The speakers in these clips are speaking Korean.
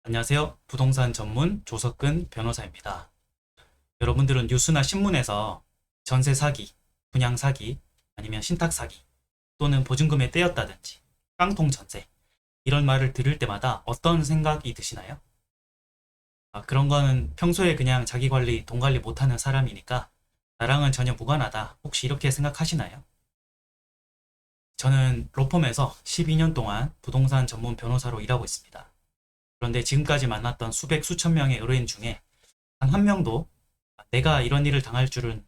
안녕하세요. 부동산 전문 조석근 변호사입니다. 여러분들은 뉴스나 신문에서 전세 사기, 분양 사기, 아니면 신탁 사기, 또는 보증금에 떼였다든지 깡통 전세 이런 말을 들을 때마다 어떤 생각이 드시나요? 그런 거는 평소에 그냥 자기 관리, 돈 관리 못하는 사람이니까 나랑은 전혀 무관하다. 혹시 이렇게 생각하시나요? 저는 로펌에서 12년 동안 부동산 전문 변호사로 일하고 있습니다. 그런데 지금까지 만났던 수백 수천 명의 의뢰인 중에 단 한 명도 내가 이런 일을 당할 줄은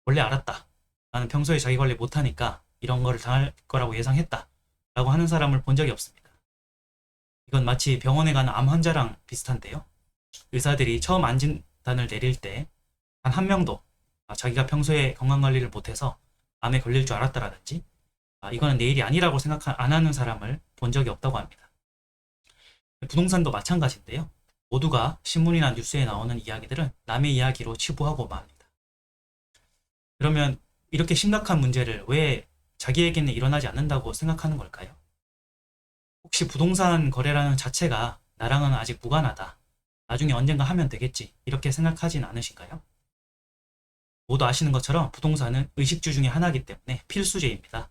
원래 알았다. 나는 평소에 자기 관리 못하니까 이런 거를 당할 거라고 예상했다. 라고 하는 사람을 본 적이 없습니다. 이건 마치 병원에 가는 암 환자랑 비슷한데요. 의사들이 처음 암 진단을 내릴 때 단 한 명도 자기가 평소에 건강관리를 못해서 암에 걸릴 줄 알았다라든지 이거는 내 일이 아니라고 생각 안 하는 사람을 본 적이 없다고 합니다. 부동산도 마찬가지인데요. 모두가 신문이나 뉴스에 나오는 이야기들은 남의 이야기로 치부하고 맙니다. 그러면 이렇게 심각한 문제를 왜 자기에게는 일어나지 않는다고 생각하는 걸까요? 혹시 부동산 거래라는 자체가 나랑은 아직 무관하다. 나중에 언젠가 하면 되겠지. 이렇게 생각하진 않으신가요? 모두 아시는 것처럼 부동산은 의식주 중에 하나이기 때문에 필수제입니다.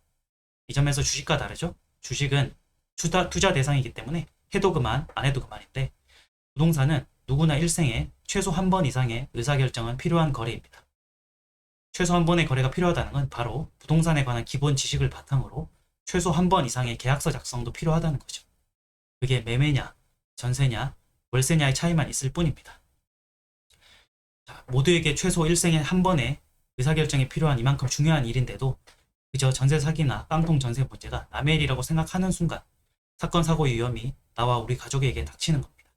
이 점에서 주식과 다르죠? 주식은 투자 대상이기 때문에 해도 그만, 안 해도 그만인데 부동산은 누구나 일생에 최소 한 번 이상의 의사결정은 필요한 거래입니다. 최소 한 번의 거래가 필요하다는 건 바로 부동산에 관한 기본 지식을 바탕으로 최소 한 번 이상의 계약서 작성도 필요하다는 거죠. 그게 매매냐, 전세냐, 월세냐의 차이만 있을 뿐입니다. 모두에게 최소 일생에 한 번의 의사결정이 필요한 이만큼 중요한 일인데도 그저 전세 사기나 깡통 전세 문제가 남의 일이라고 생각하는 순간 사건 사고의 위험이 나와 우리 가족에게 닥치는 겁니다.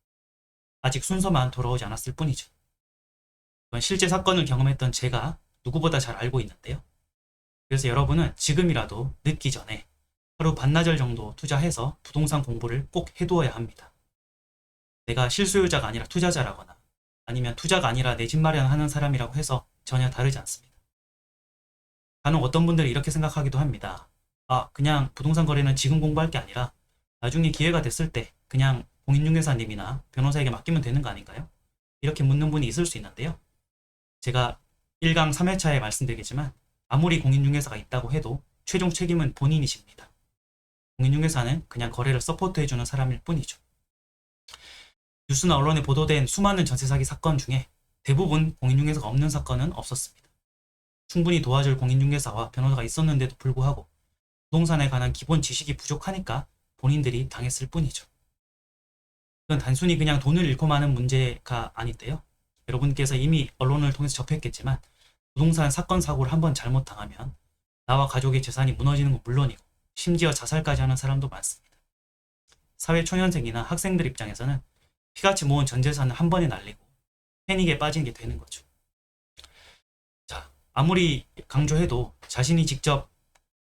아직 순서만 돌아오지 않았을 뿐이죠. 이건 실제 사건을 경험했던 제가 누구보다 잘 알고 있는데요. 그래서 여러분은 지금이라도 늦기 전에 하루 반나절 정도 투자해서 부동산 공부를 꼭 해두어야 합니다. 내가 실수요자가 아니라 투자자라거나 아니면 투자가 아니라 내 집 마련하는 사람이라고 해서 전혀 다르지 않습니다. 간혹 어떤 분들이 이렇게 생각하기도 합니다. 그냥 부동산 거래는 지금 공부할 게 아니라 나중에 기회가 됐을 때 그냥 공인중개사님이나 변호사에게 맡기면 되는 거 아닌가요? 이렇게 묻는 분이 있을 수 있는데요. 제가 1강 3회차에 말씀드리겠지만 아무리 공인중개사가 있다고 해도 최종 책임은 본인이십니다. 공인중개사는 그냥 거래를 서포트해주는 사람일 뿐이죠. 뉴스나 언론에 보도된 수많은 전세 사기 사건 중에 대부분 공인중개사가 없는 사건은 없었습니다. 충분히 도와줄 공인중개사와 변호사가 있었는데도 불구하고 부동산에 관한 기본 지식이 부족하니까 본인들이 당했을 뿐이죠. 이건 단순히 그냥 돈을 잃고 마는 문제가 아닌데요. 여러분께서 이미 언론을 통해서 접했겠지만 부동산 사건 사고를 한번 잘못당하면 나와 가족의 재산이 무너지는 건 물론이고 심지어 자살까지 하는 사람도 많습니다. 사회초년생이나 학생들 입장에서는 피같이 모은 전 재산을 한 번에 날리고 패닉에 빠지는 게 되는 거죠. 아무리 강조해도 자신이 직접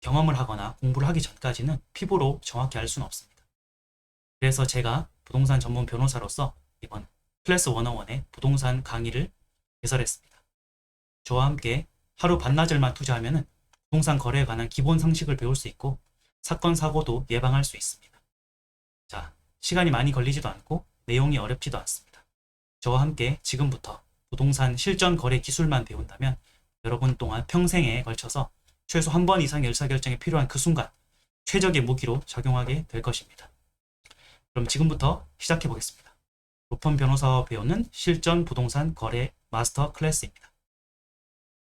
경험을 하거나 공부를 하기 전까지는 피부로 정확히 알 수는 없습니다. 그래서 제가 부동산 전문 변호사로서 이번 클래스 101의 부동산 강의를 개설했습니다. 저와 함께 하루 반나절만 투자하면 부동산 거래에 관한 기본 상식을 배울 수 있고 사건 사고도 예방할 수 있습니다. 시간이 많이 걸리지도 않고 내용이 어렵지도 않습니다. 저와 함께 지금부터 부동산 실전 거래 기술만 배운다면 여러분 동안 평생에 걸쳐서 최소 한 번 이상의 의사결정이 필요한 그 순간 최적의 무기로 작용하게 될 것입니다. 그럼 지금부터 시작해 보겠습니다. 로펌 변호사와 배우는 실전 부동산 거래 마스터 클래스입니다.